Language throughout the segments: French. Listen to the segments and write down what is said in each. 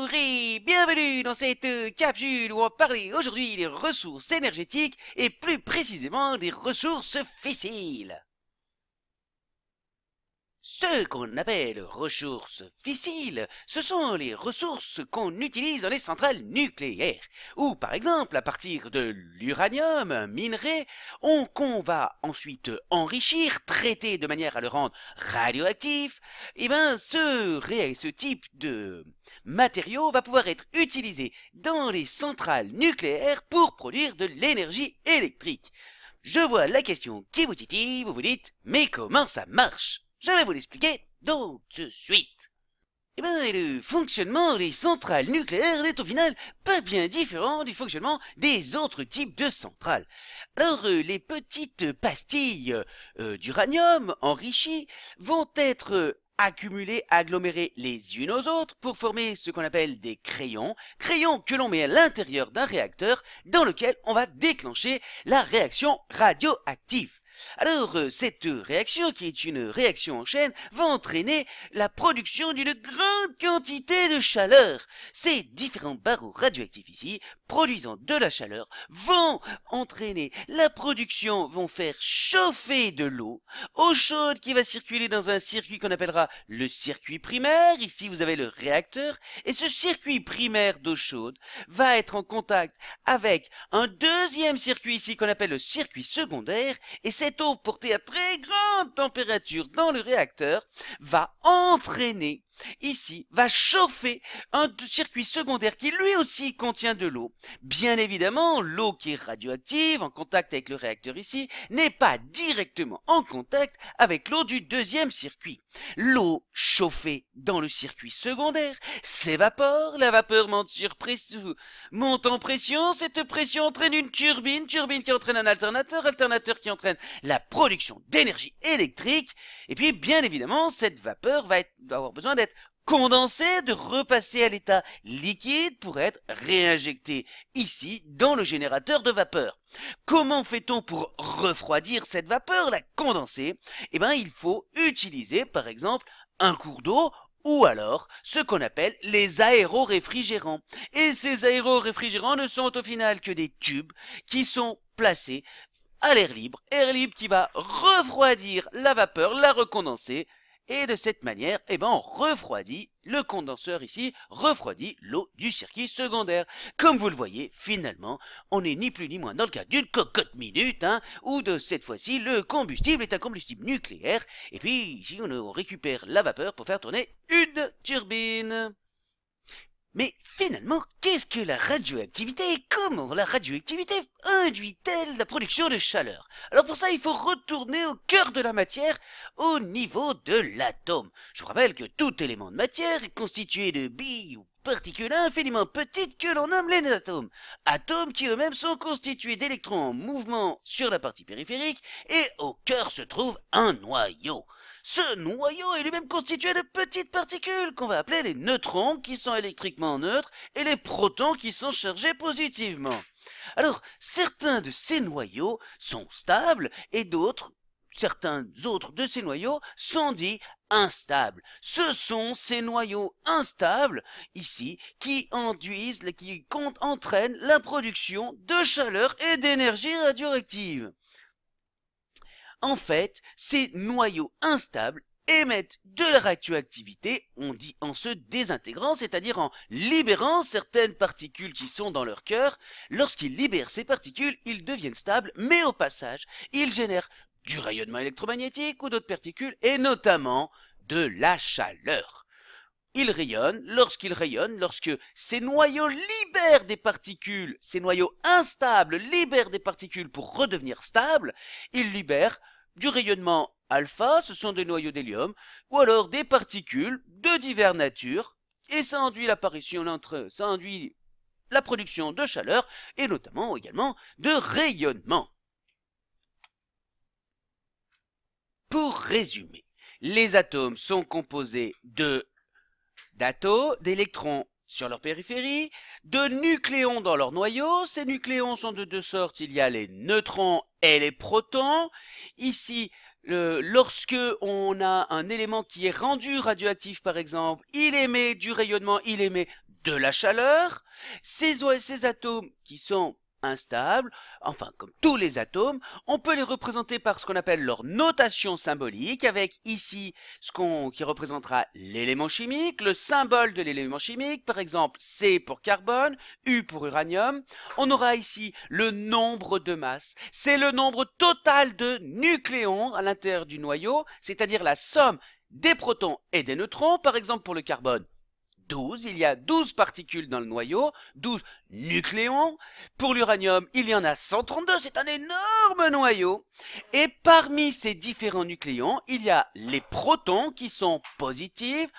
Bonjour et bienvenue dans cette capsule où on va parler aujourd'hui des ressources énergétiques et plus précisément des ressources fissiles. Ce qu'on appelle ressources fissiles, ce sont les ressources qu'on utilise dans les centrales nucléaires, ou par exemple à partir de l'uranium, un minerai, qu'on va ensuite enrichir, traiter de manière à le rendre radioactif, et ben ce type de matériau va pouvoir être utilisé dans les centrales nucléaires pour produire de l'énergie électrique. Je vois la question qui vous titille, vous vous dites, mais comment ça marche? Je vais vous l'expliquer tout de suite. Eh bien, le fonctionnement des centrales nucléaires n'est au final pas bien différent du fonctionnement des autres types de centrales. Alors, les petites pastilles d'uranium enrichies vont être accumulées, agglomérées les unes aux autres pour former ce qu'on appelle des crayons que l'on met à l'intérieur d'un réacteur dans lequel on va déclencher la réaction radioactive. Alors, cette réaction, qui est une réaction en chaîne, va entraîner la production d'une grande quantité de chaleur. Ces différents barreaux radioactifs ici, produisant de la chaleur, vont entraîner la production, vont faire chauffer de l'eau, eau chaude qui va circuler dans un circuit qu'on appellera le circuit primaire. Ici, vous avez le réacteur, et ce circuit primaire d'eau chaude va être en contact avec un deuxième circuit ici qu'on appelle le circuit secondaire, et cette eau portée à très grande température dans le réacteur va entraîner ici, va chauffer un circuit secondaire qui lui aussi contient de l'eau. Bien évidemment, l'eau qui est radioactive en contact avec le réacteur ici n'est pas directement en contact avec l'eau du deuxième circuit. L'eau chauffée dans le circuit secondaire s'évapore, la vapeur monte en pression, cette pression entraîne une turbine qui entraîne un alternateur qui entraîne la production d'énergie électrique, et puis bien évidemment cette vapeur va avoir besoin d'être condensée, de repasser à l'état liquide pour être réinjectée ici dans le générateur de vapeur. Comment fait-on pour refroidir cette vapeur, la condenser? Eh bien, il faut utiliser par exemple un cours d'eau ou alors ce qu'on appelle les aéroréfrigérants. Et ces aéroréfrigérants ne sont au final que des tubes qui sont placés à l'air libre qui va refroidir la vapeur, la recondenser, et de cette manière, on refroidit le condenseur ici, refroidit l'eau du circuit secondaire. Comme vous le voyez, finalement, on n'est ni plus ni moins dans le cas d'une cocotte minute, où de cette fois-ci, le combustible est un combustible nucléaire, et puis ici on récupère la vapeur pour faire tourner une turbine. Mais finalement, qu'est-ce que la radioactivité et comment la radioactivité induit-elle la production de chaleur? Alors pour ça, il faut retourner au cœur de la matière, au niveau de l'atome. Je vous rappelle que tout élément de matière est constitué de billes ou particules infiniment petites que l'on nomme les atomes. Atomes qui eux-mêmes sont constitués d'électrons en mouvement sur la partie périphérique, et au cœur se trouve un noyau. Ce noyau est lui-même constitué de petites particules qu'on va appeler les neutrons, qui sont électriquement neutres, et les protons qui sont chargés positivement. Alors, certains de ces noyaux sont stables et certains autres de ces noyaux sont dits instables. Ce sont ces noyaux instables, ici, qui entraînent la production de chaleur et d'énergie radioactive. En fait, ces noyaux instables émettent de la radioactivité, on dit en se désintégrant, c'est-à-dire en libérant certaines particules qui sont dans leur cœur. Lorsqu'ils libèrent ces particules, ils deviennent stables, mais au passage, ils génèrent du rayonnement électromagnétique ou d'autres particules, et notamment de la chaleur. Lorsque ces noyaux libèrent des particules, ces noyaux instables libèrent des particules pour redevenir stables, ils libèrent du rayonnement alpha, ce sont des noyaux d'hélium, ou alors des particules de diverses natures, et ça induit la production de chaleur, et notamment également de rayonnement. Pour résumer, les atomes sont composés d'électrons sur leur périphérie, de nucléons dans leur noyau. Ces nucléons sont de deux sortes, il y a les neutrons et les protons. Ici, lorsque on a un élément qui est rendu radioactif par exemple, il émet du rayonnement, il émet de la chaleur. Ces atomes qui sont instables, enfin comme tous les atomes, on peut les représenter par ce qu'on appelle leur notation symbolique, avec ici qui représentera l'élément chimique, le symbole de l'élément chimique, par exemple C pour carbone, U pour uranium. On aura ici le nombre de masse, c'est le nombre total de nucléons à l'intérieur du noyau, c'est-à-dire la somme des protons et des neutrons. Par exemple pour le carbone, 12, il y a 12 particules dans le noyau, 12 nucléons. Pour l'uranium, il y en a 132, c'est un énorme noyau. Et parmi ces différents nucléons, il y a les protons qui sont positifs.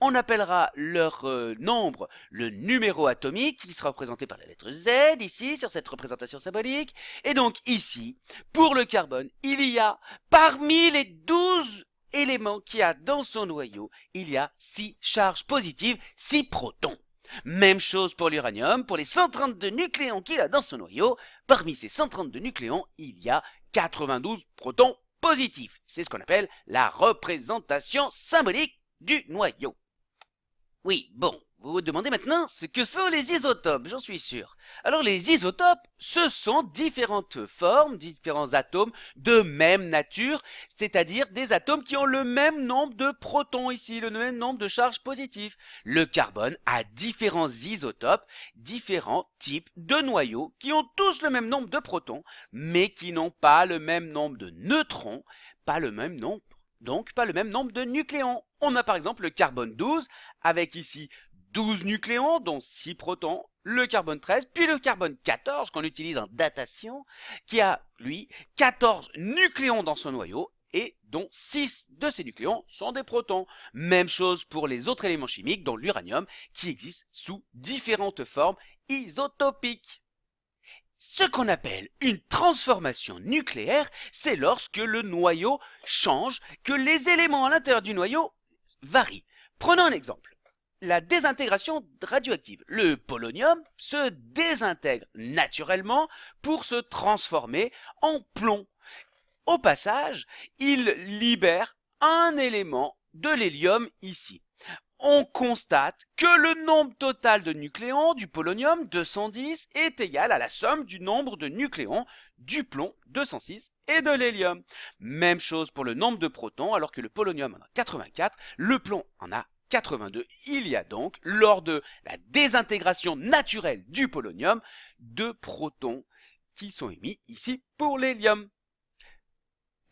On appellera leur nombre le numéro atomique qui sera représenté par la lettre Z ici sur cette représentation symbolique. Et donc ici, pour le carbone, il y a parmi les 12 élément qu'il y a dans son noyau, il y a 6 charges positives, 6 protons. Même chose pour l'uranium, pour les 132 nucléons qu'il a dans son noyau, parmi ces 132 nucléons, il y a 92 protons positifs. C'est ce qu'on appelle la représentation symbolique du noyau. Oui, bon, vous vous demandez maintenant ce que sont les isotopes, j'en suis sûr. Alors les isotopes, ce sont différentes formes, différents atomes de même nature, c'est-à-dire des atomes qui ont le même nombre de protons ici, le même nombre de charges positives. Le carbone a différents isotopes, différents types de noyaux qui ont tous le même nombre de protons, mais qui n'ont pas le même nombre de neutrons, pas le même nombre. Donc, pas le même nombre de nucléons. On a par exemple le carbone 12, avec ici 12 nucléons, dont 6 protons, le carbone 13, puis le carbone 14, qu'on utilise en datation, qui a, lui, 14 nucléons dans son noyau, et dont 6 de ces nucléons sont des protons. Même chose pour les autres éléments chimiques, dont l'uranium, qui existe sous différentes formes isotopiques. Ce qu'on appelle une transformation nucléaire, c'est lorsque le noyau change, que les éléments à l'intérieur du noyau varient. Prenons un exemple. La désintégration radioactive. Le polonium se désintègre naturellement pour se transformer en plomb. Au passage, il libère un élément de l'hélium ici. On constate que le nombre total de nucléons du polonium, 210, est égal à la somme du nombre de nucléons du plomb, 206, et de l'hélium. Même chose pour le nombre de protons, alors que le polonium en a 84, le plomb en a 82. Il y a donc, lors de la désintégration naturelle du polonium, 2 protons qui sont émis ici pour l'hélium.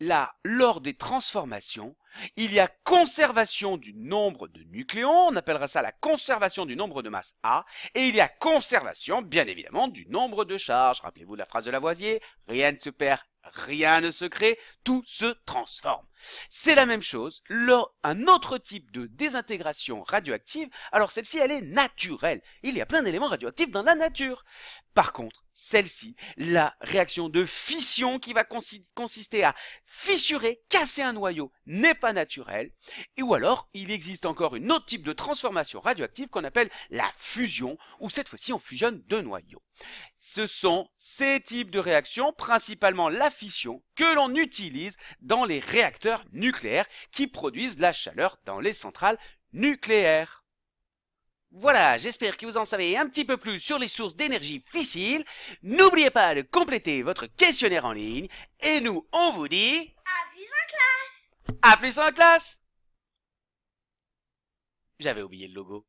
Là, lors des transformations, il y a conservation du nombre de nucléons, on appellera ça la conservation du nombre de masse A, et il y a conservation, bien évidemment, du nombre de charges. Rappelez-vous la phrase de Lavoisier, rien ne se perd, rien ne se crée, tout se transforme. C'est la même chose, un autre type de désintégration radioactive, alors celle-ci elle est naturelle, il y a plein d'éléments radioactifs dans la nature. Par contre, celle-ci, la réaction de fission qui va consister à fissurer, casser un noyau, n'est pas naturelle, ou alors il existe encore une autre type de transformation radioactive qu'on appelle la fusion, où cette fois-ci on fusionne deux noyaux. Ce sont ces types de réactions, principalement la fission, que l'on utilise dans les réacteurs nucléaires qui produisent la chaleur dans les centrales nucléaires. Voilà, j'espère que vous en savez un petit peu plus sur les sources d'énergie fissile. N'oubliez pas de compléter votre questionnaire en ligne. Et nous, on vous dit... À plus en classe! À plus en classe! J'avais oublié le logo.